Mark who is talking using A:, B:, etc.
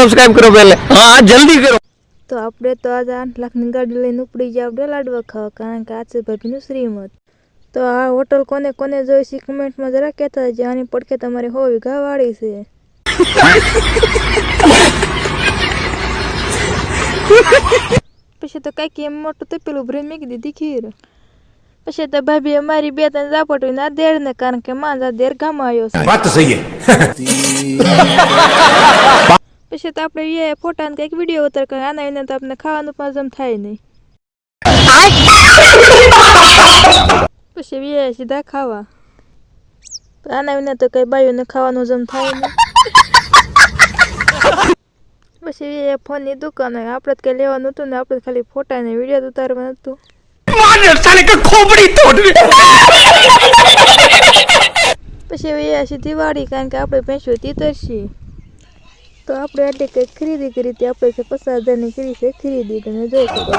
A: Subscribe કરો पहले हां जल्दी करो।
B: तो આપણે તો આજ 8 લાખની ગાડી લઈને ઉપડી ગયા આપણે લાડવા ખાવા, કારણ કે આજે ભાભીનું શ્રીમત। તો આ હોટલ કોને કોને જોઈ છે કમેન્ટમાં જરા કહેતા જજો। આની પડકે તમારે 100 વીઘા વાડી છે। પછી તો કાંઈક એમ મોટું તો પેલું ભરીને મૂકી દીધી ખીર। પછી તો ભાભી અમારી 2-3 ઝાપટ ના દેર ને, કારણ કે માં જા દેર ગામ આવ્યો છે।
A: बात तो सही है।
B: પછી તો આપણે એ ફોટા ને કંઈક વિડીયો ઉતાર કરે, આના વિના તો આપણે ખાવાનું પાજમ થાય નહીં। પછી એ સીધા ખાવા, આના વિના તો કઈ બાયુને ખાવાનું જમ થાય નહીં। પછી એ ફોનની દુકાન હોય, આપણે તો કઈ લેવાનું હતું ને, આપણે ખાલી ફોટા ને વિડીયો ઉતારવાનું હતું। પછી એ સીધી વાડી, કારણ કે આપણે ભેંસો તીતરશી। તો આપણે એટલે કઈ ખરીદી કરી હતી, આપણે 50,000 ની કરી છે ખરીદી, તમે જોઈ શકો।